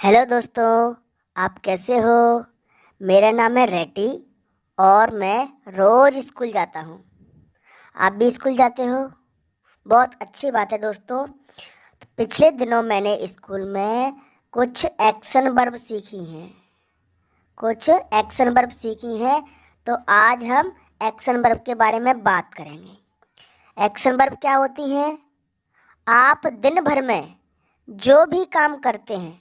Hello दोस्तों, आप कैसे हो। मेरा नाम है रेटी और मैं रोज़ स्कूल जाता हूँ। आप भी स्कूल जाते हो, बहुत अच्छी बात है दोस्तों। पिछले दिनों मैंने स्कूल में कुछ एक्शन वर्ब सीखी हैं तो आज हम एक्शन वर्ब के बारे में बात करेंगे। एक्शन वर्ब क्या होती हैं? आप दिन भर में जो भी काम करते हैं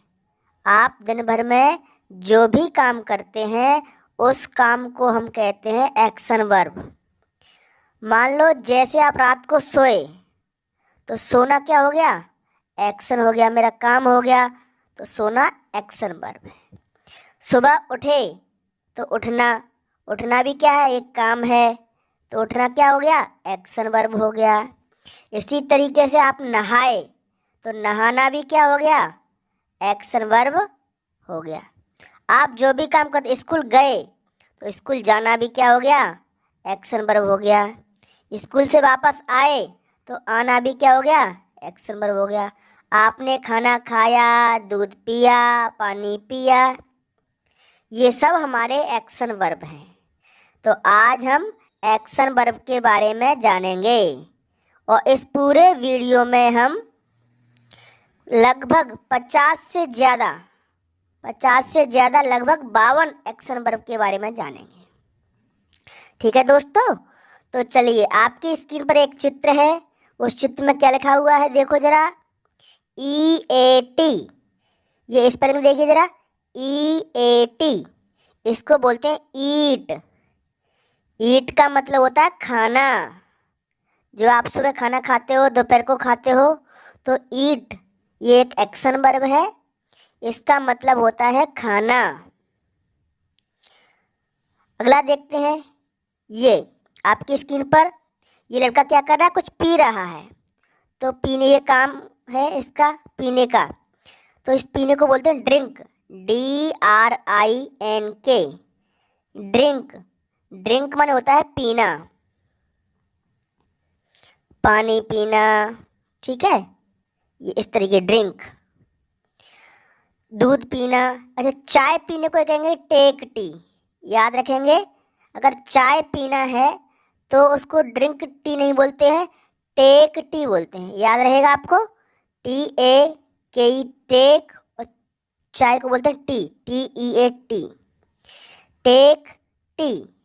आप दिन भर में जो भी काम करते हैं उस काम को हम कहते हैं एक्शन वर्ब। मान लो जैसे आप रात को सोए तो सोना क्या हो गया? एक्शन हो गया, मेरा काम हो गया, तो सोना एक्शन वर्ब है। सुबह उठे तो उठना भी क्या है? एक काम है, तो उठना क्या हो गया? एक्शन वर्ब हो गया। इसी तरीके से आप नहाए तो नहाना भी क्या हो गया? एक्शन वर्ब हो गया। आप जो भी काम करते, स्कूल गए तो स्कूल जाना भी क्या हो गया? एक्शन वर्ब हो गया। स्कूल से वापस आए तो आना भी क्या हो गया? एक्शन वर्ब हो गया। आपने खाना खाया, दूध पिया, पानी पिया, ये सब हमारे एक्शन वर्ब हैं। तो आज हम एक्शन वर्ब के बारे में जानेंगे और इस पूरे वीडियो में हम लगभग 50 से ज़्यादा लगभग 52 एक्शन वर्ब के बारे में जानेंगे। ठीक है दोस्तों, तो चलिए, आपकी स्क्रीन पर एक चित्र है। उस चित्र में क्या लिखा हुआ है देखो जरा। EAT, ये स्पेलिंग देखिए जरा। EAT, इसको बोलते हैं ईट। ईट का मतलब होता है खाना। जो आप सुबह खाना खाते हो, दोपहर को खाते हो, तो ईट ये एक एक्शन वर्ब है। इसका मतलब होता है खाना। अगला देखते हैं। ये आपकी स्क्रीन पर ये लड़का क्या कर रहा है? कुछ पी रहा है। तो पीने, ये काम है इसका पीने का, तो इस पीने को बोलते हैं ड्रिंक। DRINK, drink. ड्रिंक माने होता है पीना, पानी पीना। ठीक है, ये इस तरीके ड्रिंक। दूध पीना। अच्छा, चाय पीने को कहेंगे टेक टी। याद रखेंगे, अगर चाय पीना है तो उसको ड्रिंक टी नहीं बोलते हैं, टेक टी बोलते हैं। याद रहेगा आपको, TAKE, टेक, और चाय को बोलते हैं टी, TEAT, टेक टी।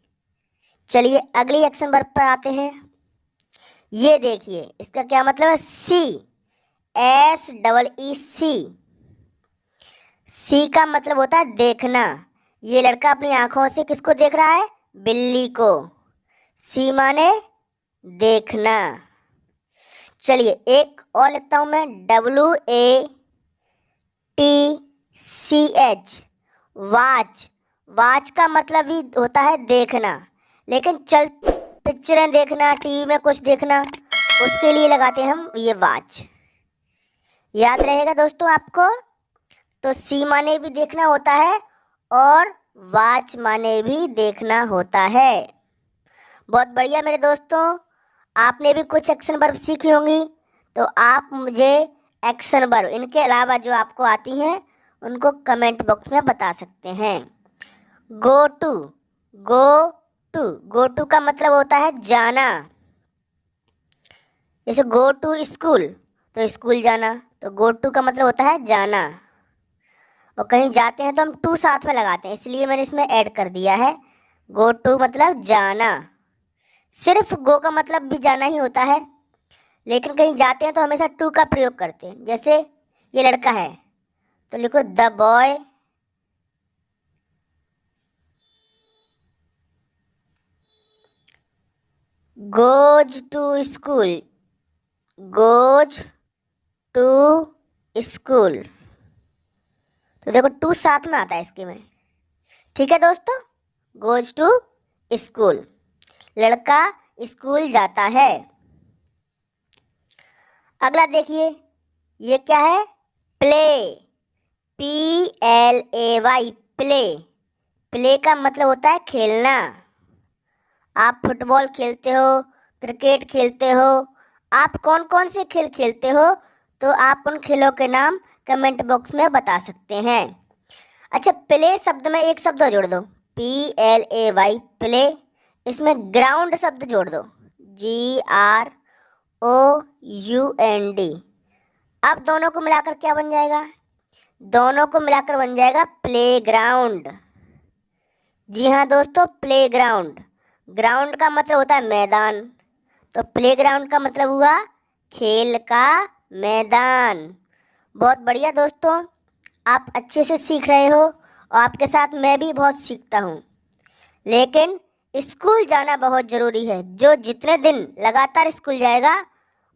चलिए अगली एक्शन वर्ब पर आते हैं। ये देखिए, इसका क्या मतलब है? SEEC। सी का मतलब होता है देखना। ये लड़का अपनी आंखों से किसको देख रहा है? बिल्ली को। सी माने देखना। चलिए एक और लिखता हूं मैं, WATCH, वाच। वाच का मतलब भी होता है देखना, लेकिन पिक्चरें देखना, टीवी में कुछ देखना, उसके लिए लगाते हैं हम ये वाच। याद रहेगा दोस्तों आपको। तो सी माने भी देखना होता है और वाच माने भी देखना होता है। बहुत बढ़िया मेरे दोस्तों, आपने भी कुछ एक्शन वर्ब सीखी होंगी। तो आप मुझे एक्शन वर्ब, इनके अलावा जो आपको आती हैं, उनको कमेंट बॉक्स में बता सकते हैं। गो टू, गो टू का मतलब होता है जाना। जैसे गो टू स्कूल, तो स्कूल जाना, तो गो टू का मतलब होता है जाना। और कहीं जाते हैं तो हम टू साथ में लगाते हैं, इसलिए मैंने इसमें ऐड कर दिया है। गो टू मतलब जाना। सिर्फ गो का मतलब भी जाना ही होता है, लेकिन कहीं जाते हैं तो हमेशा टू का प्रयोग करते हैं। जैसे ये लड़का है तो लिखो the boy goes to school, goes to school, तो देखो टू साथ में आता है इसके में। ठीक है दोस्तों, गोज टू स्कूल, लड़का स्कूल जाता है। अगला देखिए, ये क्या है? Play, PLAY, play. प्ले का मतलब होता है खेलना। आप फुटबॉल खेलते हो, क्रिकेट खेलते हो, आप कौन कौन से खेल खेलते हो, तो आप उन खेलों के नाम कमेंट बॉक्स में बता सकते हैं। अच्छा, प्ले शब्द में एक शब्द और जोड़ दो, PLAY, प्ले। इसमें ग्राउंड शब्द जोड़ दो, GROUND। अब दोनों को मिलाकर क्या बन जाएगा? दोनों को मिलाकर बन जाएगा प्लेग्राउंड। जी हाँ दोस्तों, प्लेग्राउंड। ग्राउंड का मतलब होता है मैदान, तो प्लेग्राउंड का मतलब हुआ खेल का मैदान। बहुत बढ़िया दोस्तों, आप अच्छे से सीख रहे हो और आपके साथ मैं भी बहुत सीखता हूँ। लेकिन स्कूल जाना बहुत ज़रूरी है। जो जितने दिन लगातार स्कूल जाएगा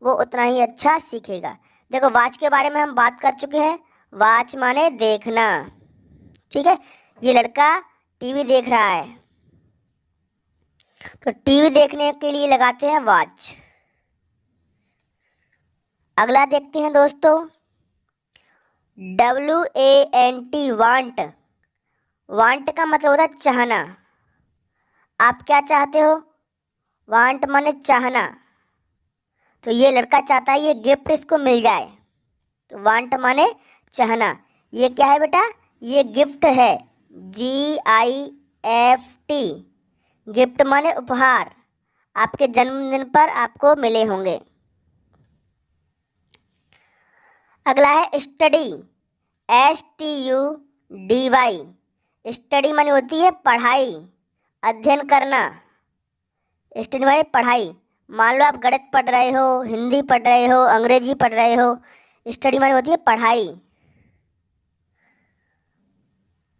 वो उतना ही अच्छा सीखेगा। देखो, वॉच के बारे में हम बात कर चुके हैं। वॉच माने देखना, ठीक है। ये लड़का टीवी देख रहा है, तो टीवी देखने के लिए लगाते हैं वॉच। अगला देखते हैं दोस्तों, WANT, वांट। वांट का मतलब होता है चाहना। आप क्या चाहते हो? वांट माने चाहना। तो ये लड़का चाहता है ये गिफ्ट इसको मिल जाए, तो वांट माने चाहना। ये क्या है बेटा? ये गिफ्ट है, GIFT। गिफ्ट माने उपहार, आपके जन्मदिन पर आपको मिले होंगे। अगला है स्टडी, STUDY। स्टडी माने होती है पढ़ाई, अध्ययन करना। स्टडी माने पढ़ाई। मान लो आप गणित पढ़ रहे हो, हिंदी पढ़ रहे हो, अंग्रेजी पढ़ रहे हो। स्टडी माने होती है पढ़ाई।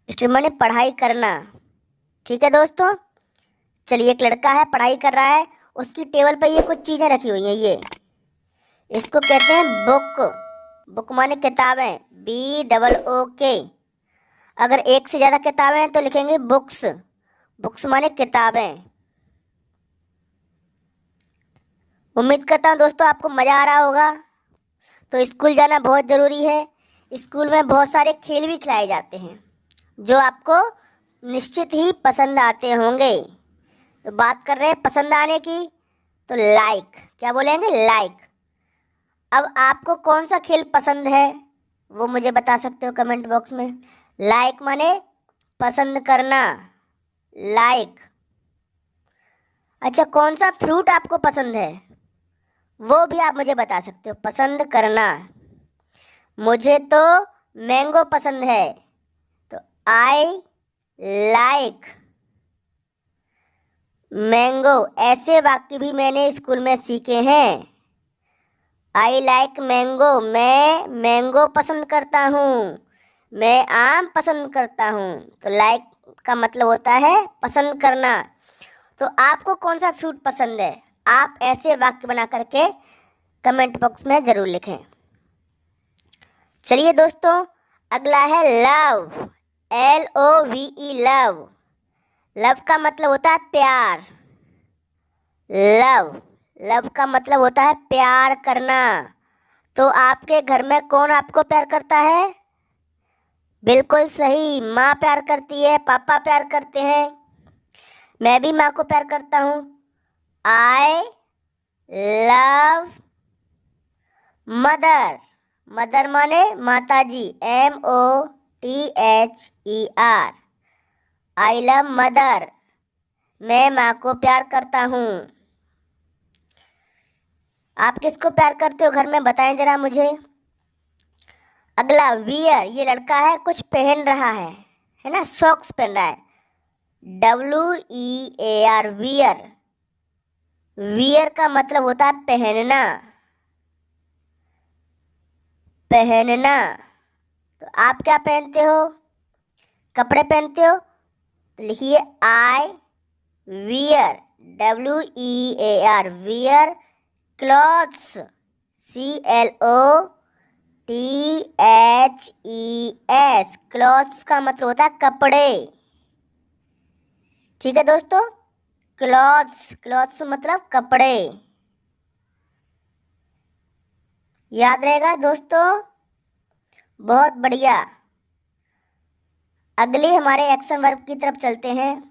स्टडी माने पढ़ाई करना, ठीक है दोस्तों। चलिए, एक लड़का है पढ़ाई कर रहा है, उसकी टेबल पर ये कुछ चीज़ें रखी हुई हैं। ये इसको कहते हैं बुक। बुक माने किताबें, BOOK। अगर एक से ज़्यादा किताबें हैं तो लिखेंगे बुक्स। बुक्स माने किताबें। उम्मीद करता हूँ दोस्तों आपको मज़ा आ रहा होगा। तो स्कूल जाना बहुत ज़रूरी है। स्कूल में बहुत सारे खेल भी खिलाए जाते हैं जो आपको निश्चित ही पसंद आते होंगे। तो बात कर रहे हैं पसंद आने की, तो लाइक, क्या बोलेंगे? लाइक। अब आपको कौन सा खेल पसंद है वो मुझे बता सकते हो कमेंट बॉक्स में। लाइक माने पसंद करना, लाइक। अच्छा, कौन सा फ्रूट आपको पसंद है वो भी आप मुझे बता सकते हो, पसंद करना। मुझे तो मैंगो पसंद है, तो आई लाइक मैंगो। ऐसे वाक्य भी मैंने स्कूल में सीखे हैं। आई लाइक मैंगो, मैं मैंगो पसंद करता हूँ, मैं आम पसंद करता हूँ। तो लाइक का मतलब होता है पसंद करना। तो आपको कौन सा फ्रूट पसंद है? आप ऐसे वाक्य बना करके कमेंट बॉक्स में ज़रूर लिखें। चलिए दोस्तों, अगला है लव, LOVE, लव। लव का मतलब होता है प्यार। लव का मतलब होता है प्यार करना। तो आपके घर में कौन आपको प्यार करता है? बिल्कुल सही, माँ प्यार करती है, पापा प्यार करते हैं। मैं भी माँ को प्यार करता हूँ। I love mother. मदर माने माता जी, MOTHER। आई लव मदर, मैं माँ को प्यार करता हूँ। आप किसको प्यार करते हो घर में, बताएं जरा मुझे। अगला वियर, ये लड़का है कुछ पहन रहा है ना, सॉक्स पहन रहा है, WEAR, वियर। वियर का मतलब होता है पहनना, पहनना। तो आप क्या पहनते हो? कपड़े पहनते हो, तो लिखिए I wear, WEAR, wear clothes, CLOTHES। Clothes का मतलब होता है कपड़े, ठीक है दोस्तों। क्लॉथ्स मतलब कपड़े, याद रहेगा दोस्तों। बहुत बढ़िया। अगले हमारे एक्शन वर्ब की तरफ चलते हैं।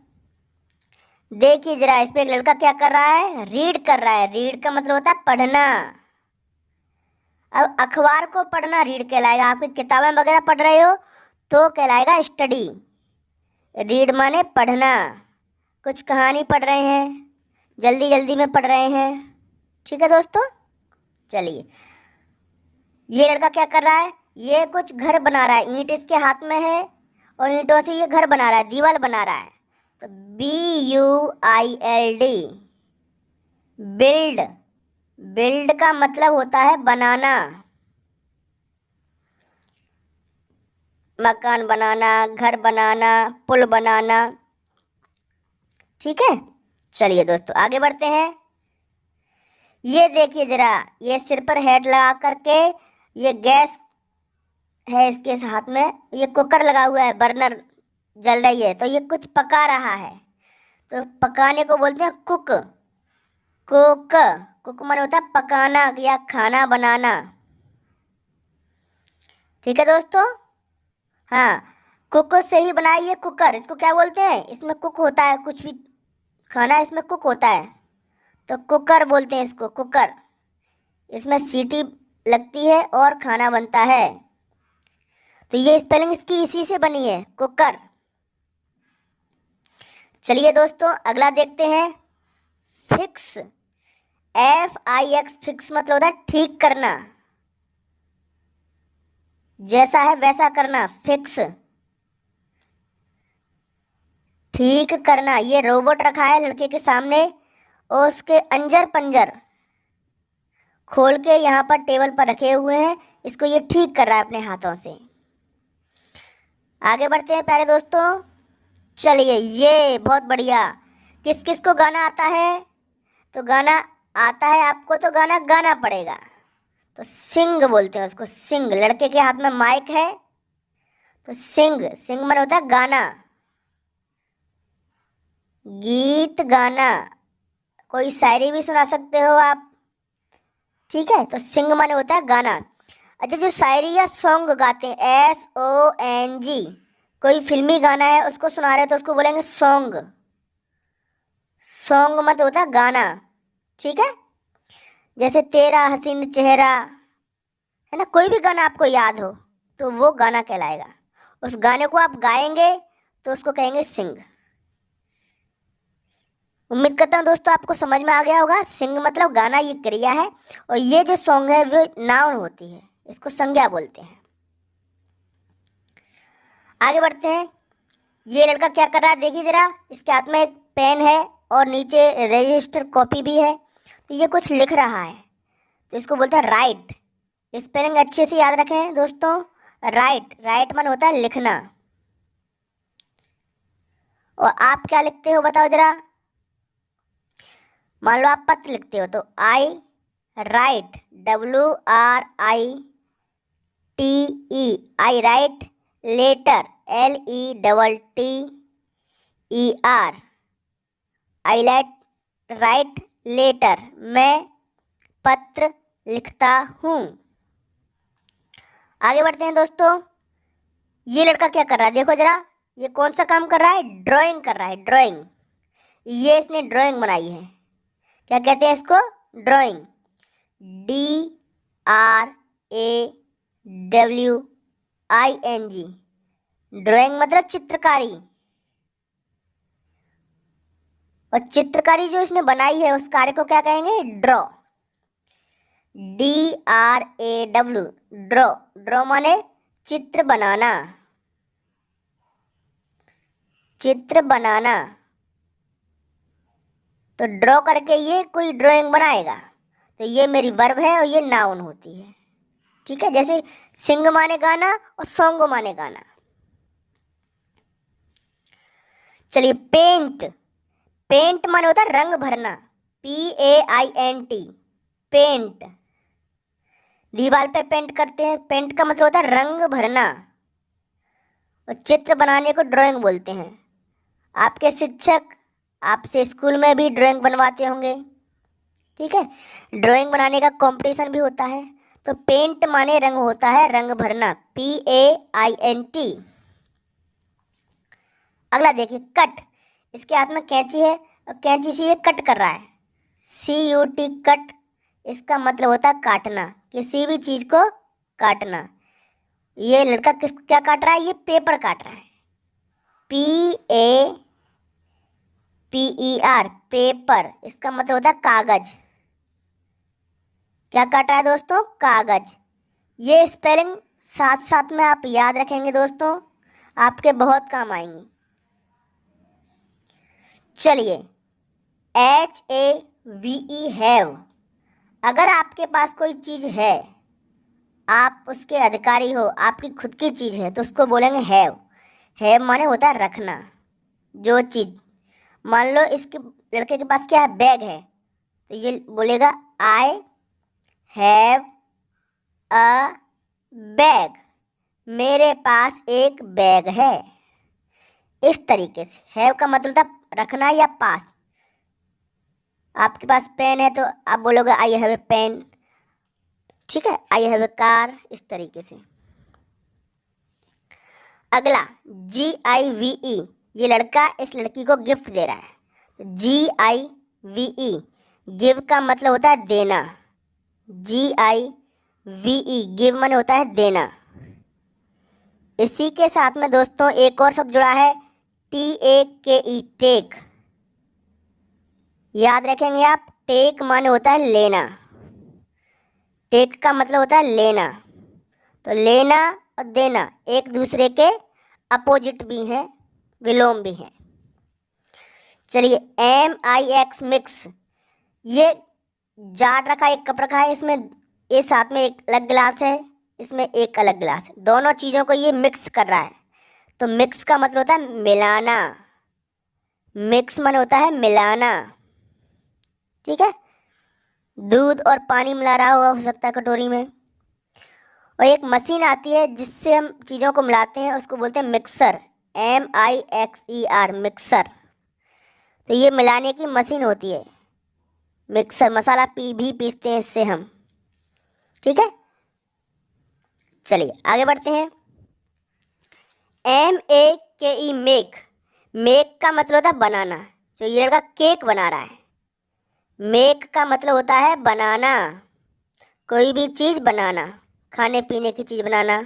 देखिए जरा, इस पे एक लड़का क्या कर रहा है? रीड कर रहा है। रीड का मतलब होता है पढ़ना। अब अखबार को पढ़ना रीड कहलाएगा। आपकी किताबें वगैरह पढ़ रहे हो तो कहलाएगा स्टडी। रीड माने पढ़ना। कुछ कहानी पढ़ रहे हैं, जल्दी जल्दी में पढ़ रहे हैं। ठीक है दोस्तों, चलिए ये लड़का क्या कर रहा है, ये कुछ घर बना रहा है। ईंट इसके हाथ में है और ईंटों से ये घर बना रहा है, दीवार बना रहा है। तो BUILD, बिल्ड। बिल्ड का मतलब होता है बनाना, मकान बनाना, घर बनाना, पुल बनाना। ठीक है, चलिए दोस्तों आगे बढ़ते हैं। ये देखिए जरा, ये सिर पर हेड लगा करके, ये गैस है इसके हाथ में, ये कुकर लगा हुआ है, बर्नर जल रही है, तो ये कुछ पका रहा है। तो पकाने को बोलते हैं कुक। कुक, कुक माने होता है पकाना या खाना बनाना। ठीक है दोस्तों, हाँ, कुक से ही बनाइए कुकर। इसको क्या बोलते हैं, इसमें कुक होता है, कुछ भी खाना इसमें कुक होता है तो कुकर बोलते हैं इसको, कुकर। इसमें सीटी लगती है और खाना बनता है। तो ये स्पेलिंग इसकी इसी से बनी है, कुकर। चलिए दोस्तों अगला देखते हैं, फिक्स। FIX, फिक्स मतलब होता है ठीक करना, जैसा है वैसा करना, फिक्स, ठीक करना। ये रोबोट रखा है लड़के के सामने और उसके अंजर पंजर खोल के यहाँ पर टेबल पर रखे हुए हैं। इसको ये ठीक कर रहा है अपने हाथों से। आगे बढ़ते हैं प्यारे दोस्तों। चलिए ये बहुत बढ़िया। किस किस को गाना आता है, तो गाना आता है आपको तो गाना गाना पड़ेगा। तो सिंग बोलते हैं उसको, सिंग। लड़के के हाथ में माइक है तो सिंग, सिंग मन होता है गाना, गीत गाना। कोई शायरी भी सुना सकते हो आप। ठीक है, तो सिंग माने होता है गाना। अच्छा, जो शायरी या सॉन्ग गाते हैं, SONG, कोई फिल्मी गाना है उसको सुना रहे हो तो उसको बोलेंगे सॉन्ग। सॉन्ग मत होता है गाना। ठीक है, जैसे तेरा हसीन चेहरा है ना, कोई भी गाना आपको याद हो तो वो गाना कहलाएगा। उस गाने को आप गाएंगे तो उसको कहेंगे सिंग। उम्मीद करता हूँ दोस्तों आपको समझ में आ गया होगा। सिंग मतलब गाना, ये क्रिया है, और ये जो सॉन्ग है वो नाउन होती है, इसको संज्ञा बोलते हैं। आगे बढ़ते हैं। ये लड़का क्या कर रहा है देखिए जरा, इसके हाथ में एक पेन है और नीचे रजिस्टर कॉपी भी है। तो ये कुछ लिख रहा है तो इसको बोलते हैं राइट। स्पेलिंग अच्छे से याद रखें दोस्तों। राइट, राइट मन होता है लिखना। और आप क्या लिखते हो बताओ जरा। मान लो आप पत्र लिखते हो तो आई राइट, WRITE, आई राइट। लेटर, LETTER, आई राइट लेटर, मैं पत्र लिखता हूँ। आगे बढ़ते हैं दोस्तों। ये लड़का क्या कर रहा है देखो जरा, ये कौन सा काम कर रहा है, ड्राइंग कर रहा है, ड्राइंग। ये इसने ड्राइंग बनाई है, क्या कहते हैं इसको, ड्राइंग। DRAWING, ड्राइंग मतलब चित्रकारी। और चित्रकारी जो इसने बनाई है उस कार्य को क्या कहेंगे, ड्रॉ। DRAW, draw. ड्रॉ माने चित्र बनाना, चित्र बनाना। तो ड्रॉ करके ये कोई ड्राइंग बनाएगा। तो ये मेरी वर्ब है और ये नाउन होती है। ठीक है, जैसे सिंग माने गाना और सॉन्ग माने गाना। चलिए पेंट। पेंट माने होता है रंग भरना, PAINT, पेंट। दीवार पे पेंट करते हैं, पेंट का मतलब होता है रंग भरना। और चित्र बनाने को ड्राइंग बोलते हैं। आपके शिक्षक आपसे स्कूल में भी ड्राइंग बनवाते होंगे। ठीक है, ड्राइंग बनाने का कंपटीशन भी होता है। तो पेंट माने रंग होता है, रंग भरना, PAINT। अगला देखिए कट। इसके हाथ में कैंची है और कैंची से ये कट कर रहा है, CUT, कट। इसका मतलब होता है काटना, किसी भी चीज़ को काटना। ये लड़का क्या काट रहा है? ये पेपर काट रहा है। PAPER, पेपर, इसका मतलब होता है कागज। क्या काट रहा है दोस्तों? कागज। ये स्पेलिंग साथ साथ में आप याद रखेंगे दोस्तों, आपके बहुत काम आएंगी। चलिए, HAVE, हैव। अगर आपके पास कोई चीज़ है, आप उसके अधिकारी हो, आपकी खुद की चीज़ है, तो उसको बोलेंगे हैव। हैव माने होता है रखना, जो चीज़। मान लो इसके लड़के के पास क्या है? बैग है, तो ये बोलेगा आई हैव अ बैग, मेरे पास एक बैग है। इस तरीके से हैव का मतलब था रखना या पास। आपके पास पेन है तो आप बोलोगे आई हैव ए पेन, ठीक है, आई हैव ए कार, इस तरीके से। अगला GIVE, ये लड़का इस लड़की को गिफ्ट दे रहा है। GIVE, गिव का मतलब होता है देना। GIVE, गिव माने होता है देना। इसी के साथ में दोस्तों एक और शब्द जुड़ा है, TAKE, टेक। याद रखेंगे आप, टेक माने होता है लेना। टेक का मतलब होता है लेना। तो लेना और देना एक दूसरे के अपोजिट भी हैं, विलोम भी हैं। चलिए, MIX, मिक्स। ये जार रखा है, एक कप रखा है, इसमें ये साथ में एक अलग गिलास है, इसमें एक अलग गिलास है, दोनों चीज़ों को ये मिक्स कर रहा है। तो मिक्स का मतलब होता है मिलाना। मिक्स मन होता है मिलाना, ठीक है। दूध और पानी मिला रहा हुआ हो सकता है कटोरी में। और एक मशीन आती है जिससे हम चीज़ों को मिलाते हैं, उसको बोलते हैं मिक्सर। MIXER, mixer. तो ये मिलाने की मशीन होती है मिक्सर। मसाला भी पीसते हैं इससे हम, ठीक है। चलिए आगे बढ़ते हैं। MAKE, make. मेक का मतलब होता है बनाना। तो ये लड़का केक बना रहा है। मेक का मतलब होता है बनाना, कोई भी चीज़ बनाना, खाने पीने की चीज़ बनाना।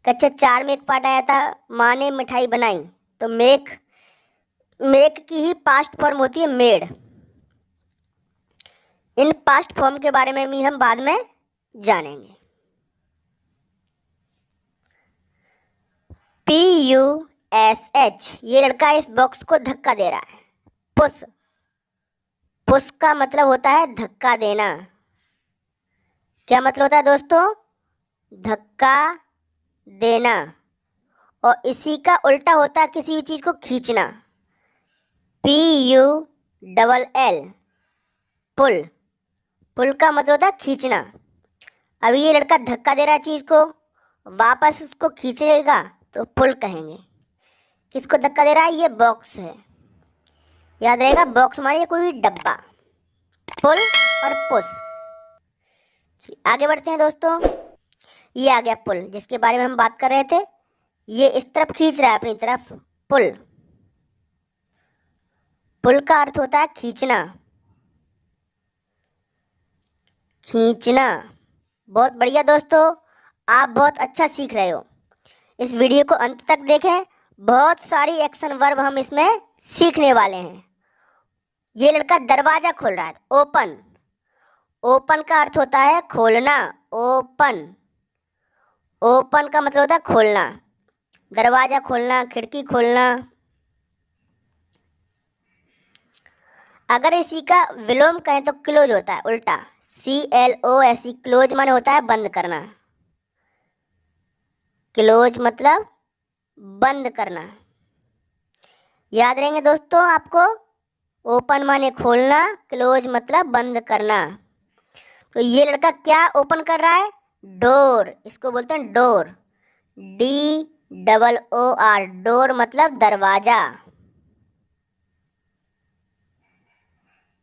कच्चे 4 में एक पार्ट आया था, माँ ने मिठाई बनाई। तो मेक की ही पास्ट फॉर्म होती है मेड। इन पास्ट फॉर्म के बारे में भी हम बाद में जानेंगे। PUSH, ये लड़का इस बॉक्स को धक्का दे रहा है। पुश। पुश का मतलब होता है धक्का देना। क्या मतलब होता है दोस्तों? धक्का देना। और इसी का उल्टा होता है किसी भी चीज़ को खींचना। PULL, पुल। पुल का मतलब होता है खींचना। अभी ये लड़का धक्का दे रहा है चीज़ को, वापस उसको खींचेगा तो पुल कहेंगे। किसको धक्का दे रहा है? ये बॉक्स है, याद रहेगा, बॉक्स माने कोई डब्बा। पुल और पुश। आगे बढ़ते हैं दोस्तों। ये आ गया पुल, जिसके बारे में हम बात कर रहे थे। ये इस तरफ खींच रहा है अपनी तरफ, पुल। पुल का अर्थ होता है खींचना। खींचना। बहुत बढ़िया दोस्तों, आप बहुत अच्छा सीख रहे हो। इस वीडियो को अंत तक देखें, बहुत सारी एक्शन वर्ब हम इसमें सीखने वाले हैं। ये लड़का दरवाज़ा खोल रहा है, ओपन। ओपन का अर्थ होता है खोलना, ओपन। ओपन का मतलब होता है खोलना, दरवाज़ा खोलना, खिड़की खोलना। अगर इसी का विलोम कहें तो क्लोज होता है, उल्टा, CLOSE, क्लोज माने होता है बंद करना। क्लोज मतलब बंद करना। याद रहेंगे दोस्तों आपको, ओपन माने खोलना, क्लोज मतलब बंद करना। तो ये लड़का क्या ओपन कर रहा है? डोर। इसको बोलते हैं डोर, DOOR, डोर मतलब दरवाज़ा।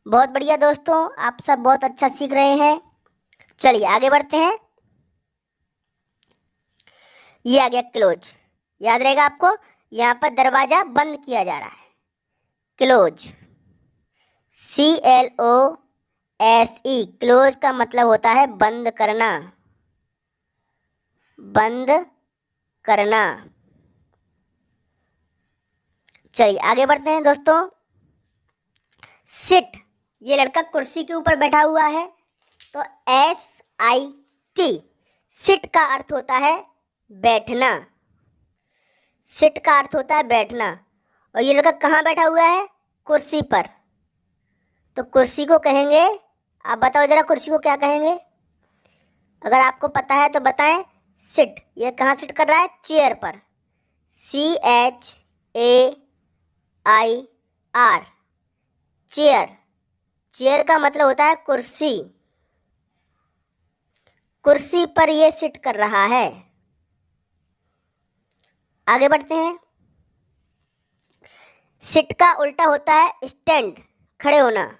बहुत बढ़िया दोस्तों, आप सब बहुत अच्छा सीख रहे हैं। चलिए आगे बढ़ते हैं। ये आ गया क्लोज। याद रहेगा आपको, यहाँ पर दरवाज़ा बंद किया जा रहा है, क्लोज, SE, क्लोज का मतलब होता है बंद करना, बंद करना। चलिए आगे बढ़ते हैं दोस्तों। सिट, ये लड़का कुर्सी के ऊपर बैठा हुआ है, तो SIT, सिट का अर्थ होता है बैठना, सिट का अर्थ होता है बैठना। और ये लड़का कहाँ बैठा हुआ है? कुर्सी पर। तो कुर्सी को कहेंगे, आप बताओ जरा कुर्सी को क्या कहेंगे? अगर आपको पता है तो बताएं। सिट, ये कहाँ सिट कर रहा है? चेयर पर, CHAIR, चेयर। चेयर का मतलब होता है कुर्सी, कुर्सी पर ये सिट कर रहा है। आगे बढ़ते हैं। सिट का उल्टा होता है स्टैंड, खड़े होना,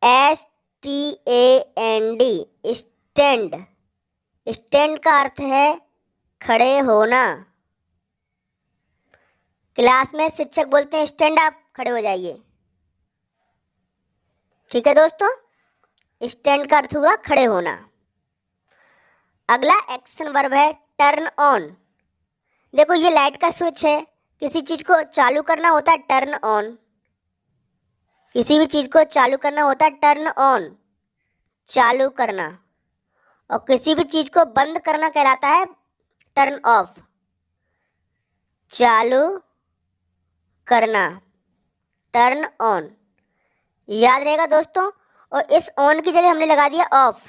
STAND, स्टैंड। स्टैंड का अर्थ है खड़े होना। क्लास में शिक्षक बोलते हैं स्टैंड अप, खड़े हो जाइए। ठीक है दोस्तों, स्टैंड का अर्थ हुआ खड़े होना। अगला एक्शन वर्ब है टर्न ऑन। देखो ये लाइट का स्विच है, किसी चीज को चालू करना होता है टर्न ऑन, किसी भी चीज को चालू करना होता है टर्न ऑन, चालू करना। और किसी भी चीज को बंद करना कहलाता है टर्न ऑफ, चालू करना, टर्न ऑन। याद रहेगा दोस्तों। और इस ऑन की जगह हमने लगा दिया ऑफ,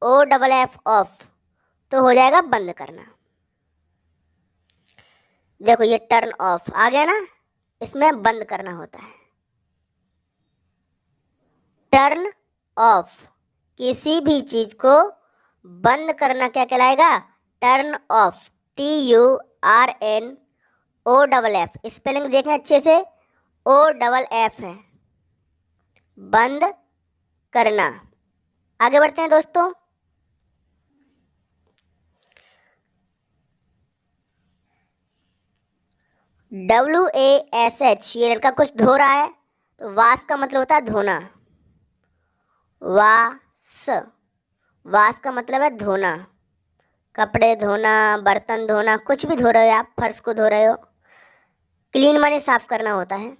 OFF, ऑफ, तो हो जाएगा बंद करना। देखो ये टर्न ऑफ आ गया ना, इसमें बंद करना होता है। टर्न ऑफ, किसी भी चीज को बंद करना क्या कहलाएगा? Turn off, TURNOFF। स्पेलिंग देखें अच्छे से, OFF है, बंद करना। आगे बढ़ते हैं दोस्तों। WASH, ये लड़का कुछ धो रहा है, तो वाश का मतलब होता है धोना, वाश, वाश का मतलब है धोना, कपड़े धोना, बर्तन धोना, कुछ भी धो रहे हो आप, फर्श को धो रहे हो। क्लीन माने साफ करना होता है।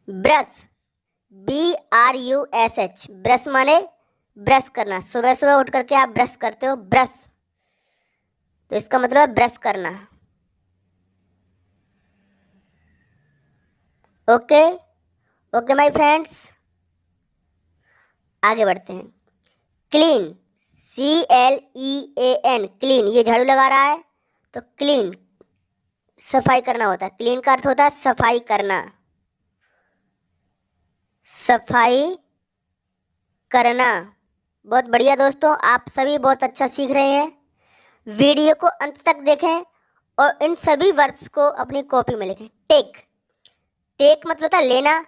ब्रश, BRUSH, ब्रश माने ब्रश करना, सुबह सुबह उठ करके आप ब्रश करते हो, ब्रश, तो इसका मतलब है ब्रश करना। ओके ओके माय फ्रेंड्स, आगे बढ़ते हैं। क्लीन, CLEAN, क्लीन, ये झाड़ू लगा रहा है, तो क्लीन सफाई करना होता है। क्लीन का अर्थ होता है सफाई करना, सफाई करना। बहुत बढ़िया दोस्तों, आप सभी बहुत अच्छा सीख रहे हैं। वीडियो को अंत तक देखें और इन सभी वर्ब्स को अपनी कॉपी में लिखें। टेक, टेक मतलब होता है लेना,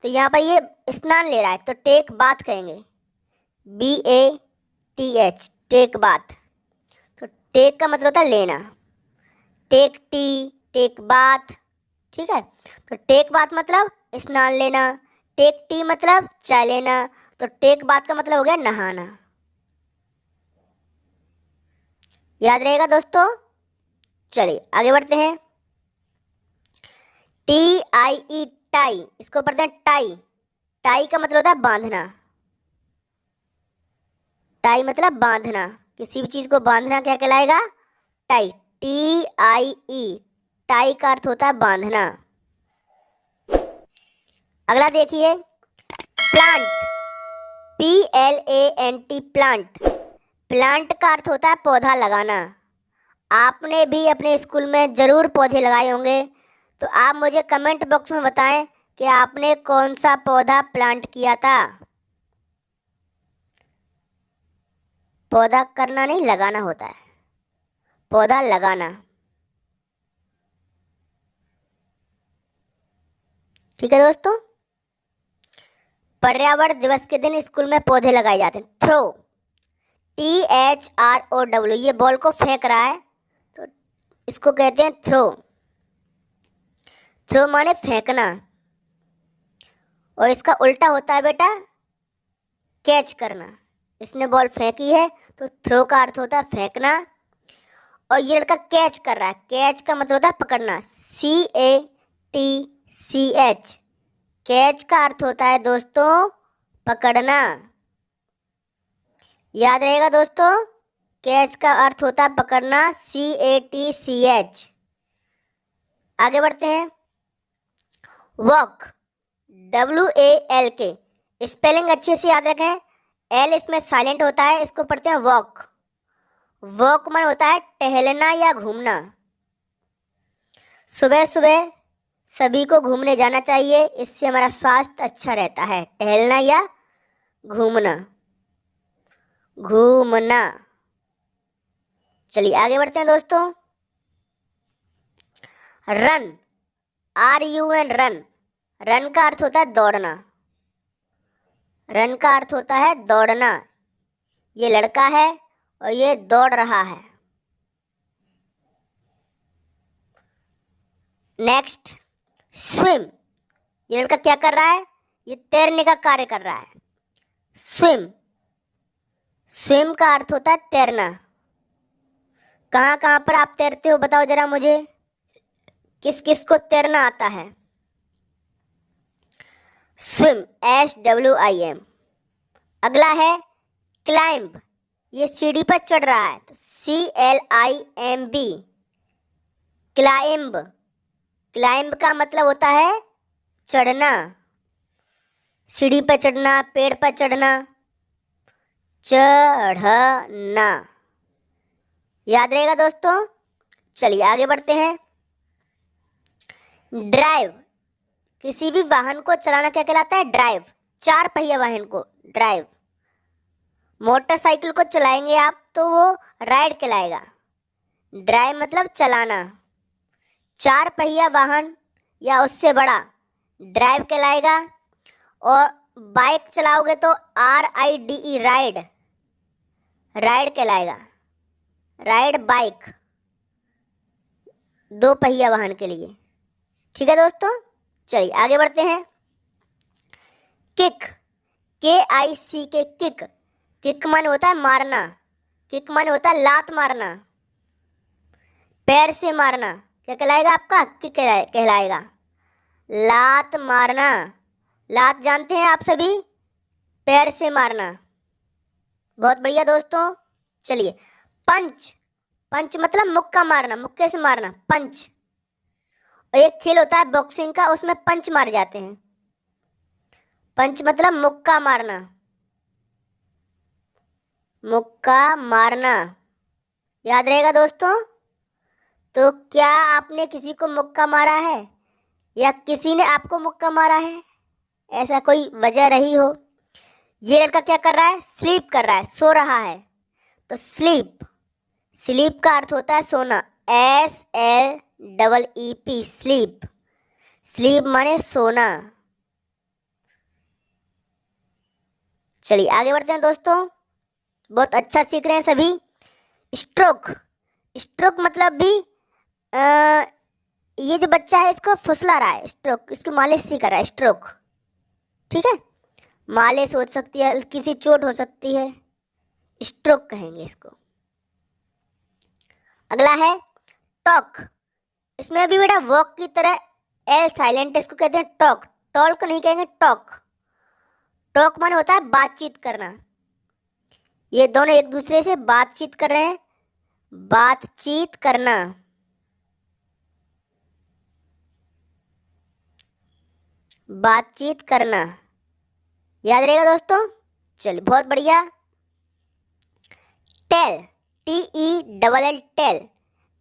तो यहाँ पर ये स्नान ले रहा है, तो टेक बाथ कहेंगे, BATH, टेक बाथ। तो टेक का मतलब होता है लेना, टेक टी, टेक बाथ, ठीक है। तो टेक बाथ मतलब स्नान लेना, टेक टी मतलब चाय लेना, तो टेक बाथ का मतलब हो गया नहाना। याद रहेगा दोस्तों। चलिए आगे बढ़ते हैं। TIE, टाई, इसको पढ़ते हैं टाई। टाई का मतलब होता है बांधना, टाई मतलब बांधना, किसी भी चीज को बांधना क्या कहलाएगा? टाई, TIE, टाई का अर्थ होता है बांधना। अगला देखिए, प्लांट, PLANT, प्लांट। प्लांट का अर्थ होता है पौधा लगाना। आपने भी अपने स्कूल में ज़रूर पौधे लगाए होंगे, तो आप मुझे कमेंट बॉक्स में बताएं कि आपने कौन सा पौधा प्लांट किया था। पौधा करना नहीं, लगाना होता है, पौधा लगाना। ठीक है दोस्तों। पर्यावरण दिवस के दिन स्कूल में पौधे लगाए जाते हैं। थ्रो, THROW, ये बॉल को फेंक रहा है, तो इसको कहते हैं थ्रो। थ्रो माने फेंकना। और इसका उल्टा होता है बेटा कैच करना। इसने बॉल फेंकी है तो थ्रो का अर्थ होता है फेंकना, और ये लड़का कैच कर रहा है, कैच का मतलब होता है पकड़ना, CATCH। कैच का अर्थ होता है दोस्तों पकड़ना, याद रहेगा दोस्तों, कैच का अर्थ होता है पकड़ना, CATCH। आगे बढ़ते हैं। वॉक, WALK, स्पेलिंग अच्छे से याद रखें, L इसमें साइलेंट होता है, इसको पढ़ते हैं वॉक। वॉक मन होता है टहलना या घूमना। सुबह सुबह सभी को घूमने जाना चाहिए, इससे हमारा स्वास्थ्य अच्छा रहता है। टहलना या घूमना, घूमना। चलिए आगे बढ़ते हैं दोस्तों। Run, RUN, run. रन का अर्थ होता है दौड़ना, रन का अर्थ होता है दौड़ना। ये लड़का है और ये दौड़ रहा है। Next, swim. ये लड़का क्या कर रहा है, ये तैरने का कार्य कर रहा है। स्विम, स्विम का अर्थ होता है तैरना। कहाँ कहाँ पर आप तैरते हो बताओ जरा मुझे, किस किस को तैरना आता है। Swim, SWIM। अगला है क्लाइंब, ये सीढ़ी पर चढ़ रहा है तो CLIMB, क्लाइंब। क्लाइंब का मतलब होता है चढ़ना, सीढ़ी पर चढ़ना, पेड़ पर चढ़ना, चढ़ना। याद रहेगा दोस्तों। चलिए आगे बढ़ते हैं। ड्राइव, किसी भी वाहन को चलाना क्या कहलाता है, ड्राइव। चार पहिया वाहन को ड्राइव। मोटरसाइकिल को चलाएंगे आप तो वो राइड कहलाएगा। ड्राइव मतलब चलाना। चार पहिया वाहन या उससे बड़ा ड्राइव कहलाएगा। और बाइक चलाओगे तो RIDE, राइड, राइड कहलाएगा। राइड बाइक, दो पहिया वाहन के लिए। ठीक है दोस्तों, चलिए आगे बढ़ते हैं। Kick, KICK, kick. किक माने होता है मारना, किक माने होता है लात मारना, पैर से मारना। क्या कहलाएगा आपका, किक कहलाएगा। लात मारना, लात जानते हैं आप सभी, पैर से मारना। बहुत बढ़िया दोस्तों। चलिए पंच, पंच मतलब मुक्का मारना, मुक्के से मारना, पंच। और एक खेल होता है बॉक्सिंग का, उसमें पंच मारे जाते हैं। पंच मतलब मुक्का मारना, मुक्का मारना। याद रहेगा दोस्तों। तो क्या आपने किसी को मुक्का मारा है या किसी ने आपको मुक्का मारा है, ऐसा कोई वजह रही हो। ये लड़का क्या कर रहा है, स्लीप कर रहा है, सो रहा है तो स्लीप, स्लीप का अर्थ होता है सोना, SLEEP, स्लीप। स्लीप माने सोना। चलिए आगे बढ़ते हैं दोस्तों, बहुत अच्छा सीख रहे हैं सभी। स्ट्रोक, स्ट्रोक मतलब भी ये जो बच्चा है इसको फुसला रहा है, स्ट्रोक, इसकी मालिश सी कर रहा है, स्ट्रोक। ठीक है, मालिश हो सकती है, किसी चोट हो सकती है, स्ट्रोक कहेंगे इसको। अगला है टॉक, इसमें भी बेटा वॉक की तरह L साइलेंट, इसको कहते हैं टॉक। टॉक को नहीं कहेंगे, टॉक। टॉक माने होता है बातचीत करना। ये दोनों एक दूसरे से बातचीत कर रहे हैं, बातचीत करना। बातचीत करना, याद रहेगा दोस्तों। चलिए बहुत बढ़िया। Tell, TELL, tell.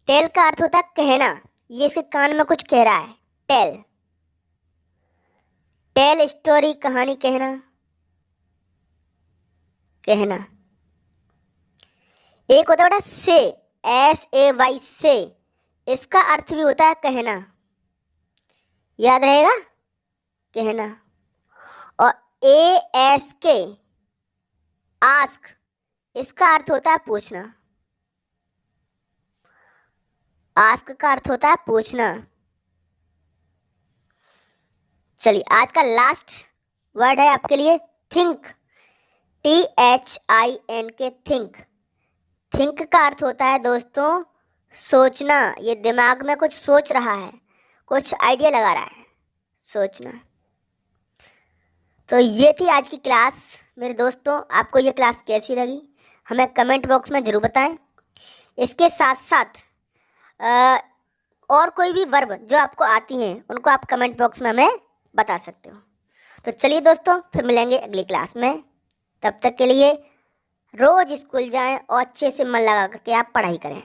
टेल का अर्थ होता है कहना, ये इसके कान में कुछ कह रहा है, टेल। टेल स्टोरी, कहानी कहना, कहना। एक होता है बेटा से, SAY, से। इसका अर्थ भी होता है कहना, याद रहेगा, कहना। और ASK, आस्क, इसका अर्थ होता है पूछना। आस्क का अर्थ होता है पूछना। चलिए आज का लास्ट वर्ड है आपके लिए थिंक, THINK, थिंक। थिंक का अर्थ होता है दोस्तों सोचना। ये दिमाग में कुछ सोच रहा है, कुछ आइडिया लगा रहा है, सोचना। तो ये थी आज की क्लास मेरे दोस्तों। आपको ये क्लास कैसी लगी हमें कमेंट बॉक्स में ज़रूर बताएं। इसके साथ साथ और कोई भी वर्ब जो आपको आती हैं उनको आप कमेंट बॉक्स में हमें बता सकते हो। तो चलिए दोस्तों, फिर मिलेंगे अगली क्लास में। तब तक के लिए रोज़ स्कूल जाएं और अच्छे से मन लगा करके आप पढ़ाई करें।